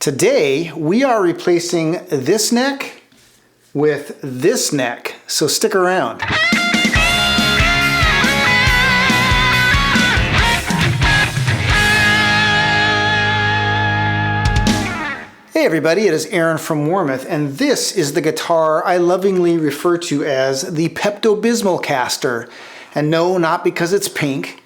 Today, we are replacing this neck with this neck, so stick around. Hey everybody, it is Aaron from Warmoth, and this is the guitar I lovingly refer to as the Pepto-Bismol caster. And no, not because it's pink,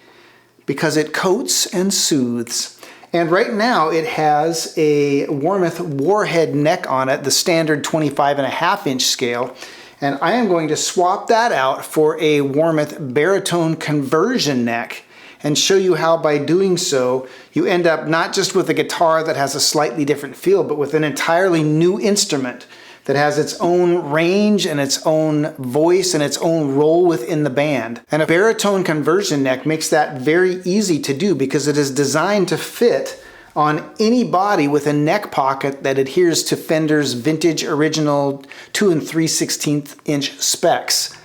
because it coats and soothes. And right now it has a Warmoth Warhead neck on it, the standard 25.5-inch scale. And I am going to swap that out for a Warmoth Baritone conversion neck and show you how by doing so you end up not just with a guitar that has a slightly different feel, but with an entirely new instrument that has its own range and its own voice and its own role within the band. And a baritone conversion neck makes that very easy to do because it is designed to fit on any body with a neck pocket that adheres to Fender's vintage original 2 3/16 inch specs.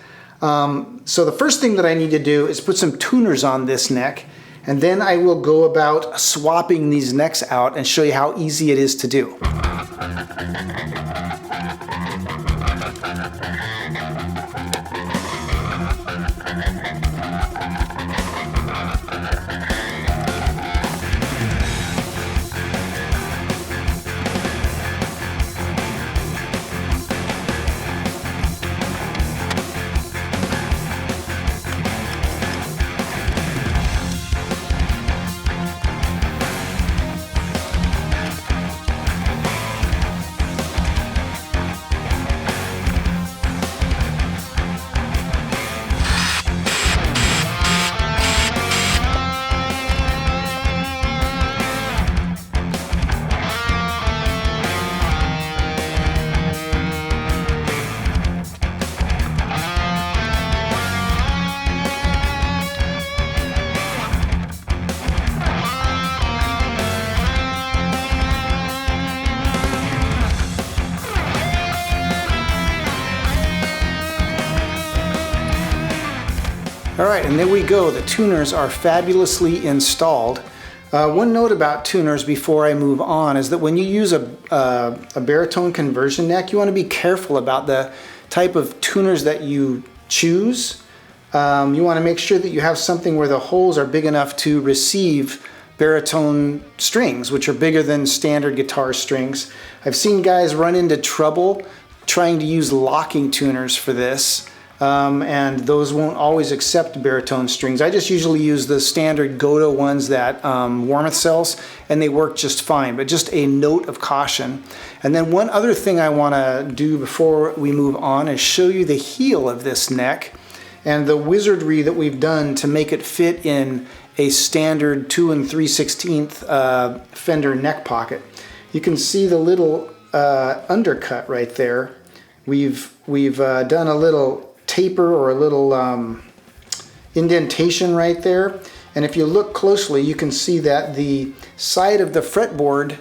So the first thing that I need to do is put some tuners on this neck, and then I will go about swapping these necks out and show you how easy it is to do. Alright, and there we go. The tuners are fabulously installed. One note about tuners before I move on is that when you use a baritone conversion neck, you want to be careful about the type of tuners that you choose. You want to make sure that you have something where the holes are big enough to receive baritone strings, which are bigger than standard guitar strings. I've seen guys run into trouble trying to use locking tuners for this. And those won't always accept baritone strings. I just usually use the standard Goto ones that Warmoth sells, and they work just fine, but just a note of caution. And then one other thing I want to do before we move on is show you the heel of this neck and the wizardry that we've done to make it fit in a standard 2 3/16 Fender neck pocket. You can see the little undercut right there. We've done a little taper or a little indentation right there, and if you look closely you can see that the side of the fretboard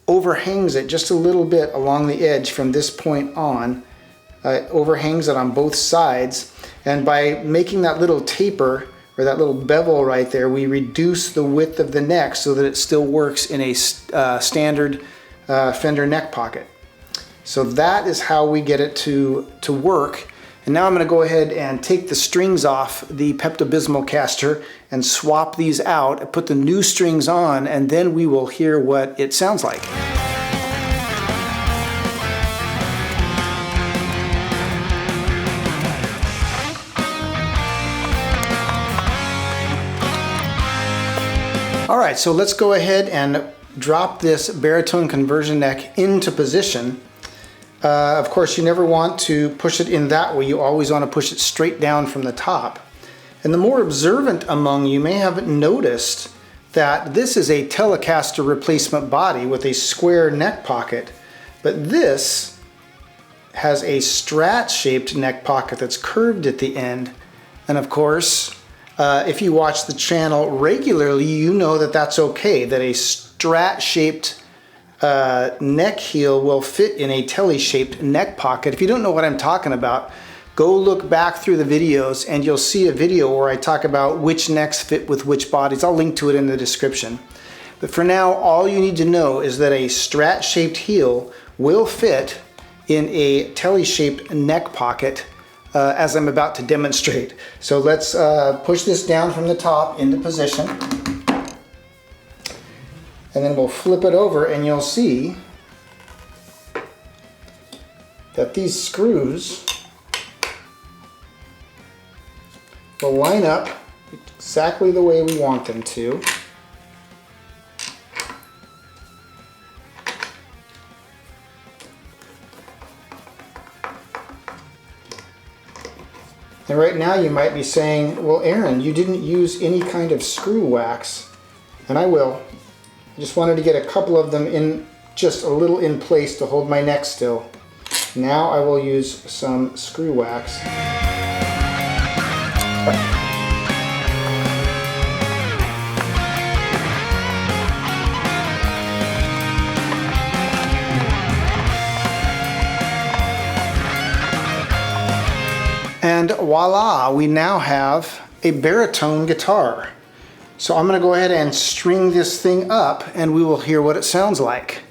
overhangs it just a little bit along the edge from this point on. Overhangs it on both sides, and by making that little taper or that little bevel right there, we reduce the width of the neck so that it still works in a standard Fender neck pocket. So that is how we get it to work. And now I'm going to go ahead and take the strings off the Pepto-Bismol caster and swap these out, put the new strings on, and then we will hear what it sounds like. Alright, so let's go ahead and drop this baritone conversion neck into position. Of course, you never want to push it in that way. You always want to push it straight down from the top. And the more observant among you may have noticed that this is a Telecaster replacement body with a square neck pocket, but this has a Strat-shaped neck pocket that's curved at the end. And of course, if you watch the channel regularly, you know that that's okay, that a Strat-shaped neck heel will fit in a Tele-shaped neck pocket. If you don't know what I'm talking about, go look back through the videos and you'll see a video where I talk about which necks fit with which bodies. I'll link to it in the description. But for now, all you need to know is that a Strat-shaped heel will fit in a telly-shaped neck pocket as I'm about to demonstrate. So let's push this down from the top into position. And then we'll flip it over and you'll see that these screws will line up exactly the way we want them to. And right now you might be saying, well, Aaron, you didn't use any kind of screw wax. And I will. I just wanted to get a couple of them in, just a little in place to hold my neck still. Now I will use some screw wax. And voila, we now have a baritone guitar. So I'm going to go ahead and string this thing up and we will hear what it sounds like.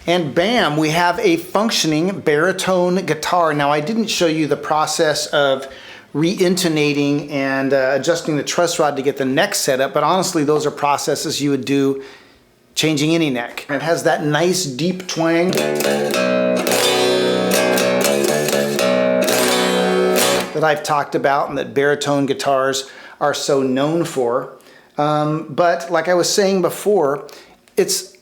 And bam, we have a functioning baritone guitar. Now I didn't show you the process of re-intonating and adjusting the truss rod to get the neck set up, but honestly those are processes you would do changing any neck. And it has that nice deep twang that I've talked about and that baritone guitars are so known for. But like I was saying before, it's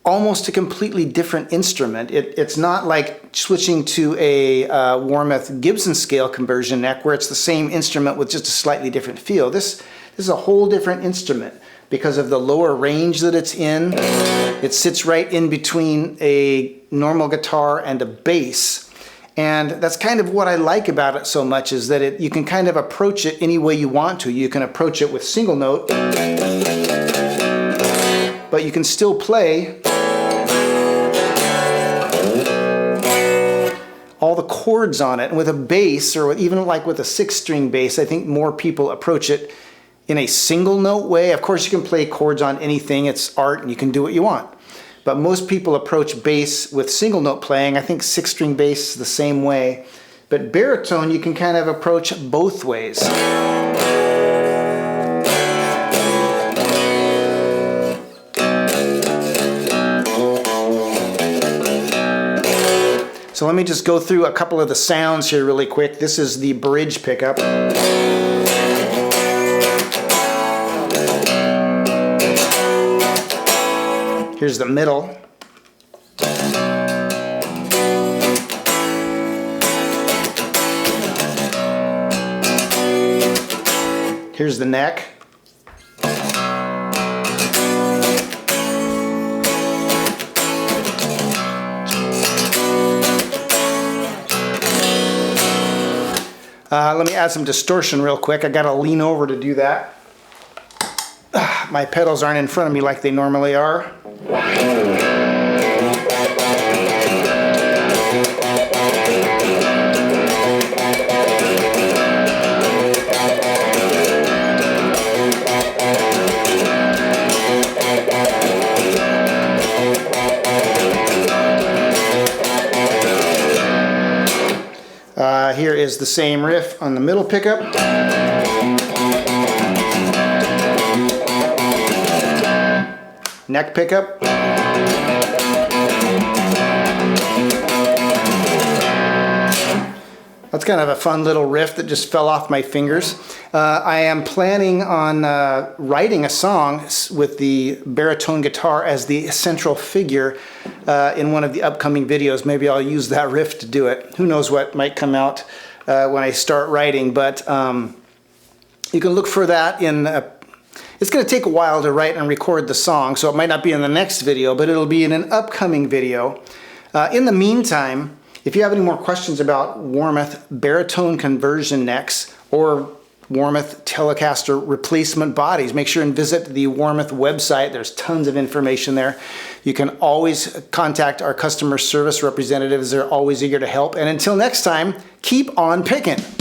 almost a completely different instrument. It's not like switching to a Warmoth Gibson scale conversion neck where it's the same instrument with just a slightly different feel. This is a whole different instrument because of the lower range that it's in. It sits right in between a normal guitar and a bass. And that's kind of what I like about it so much, is that you can kind of approach it any way you want to. You can approach it with single note, but you can still play all the chords on it. And with a bass, or even like with a 6-string bass, I think more people approach it in a single note way. Of course, you can play chords on anything. It's art and you can do what you want. But most people approach bass with single note playing. I think 6-string bass is the same way. But baritone, you can kind of approach both ways. So let me just go through a couple of the sounds here really quick. This is the bridge pickup. Here's the middle. Here's the neck. Let me add some distortion real quick. I gotta lean over to do that. My pedals aren't in front of me like they normally are. Here is the same riff on the middle pickup. Neck pickup. That's kind of a fun little riff that just fell off my fingers. I am planning on writing a song with the baritone guitar as the central figure in one of the upcoming videos. Maybe I'll use that riff to do it. Who knows what might come out when I start writing, but you can look for that in... It's going to take a while to write and record the song, so it might not be in the next video, but it'll be in an upcoming video. In the meantime, if you have any more questions about Warmoth baritone conversion necks, or Warmoth Telecaster replacement bodies. Make sure and visit the Warmoth website. There's tons of information there. You can always contact our customer service representatives. They're always eager to help. And until next time, keep on picking.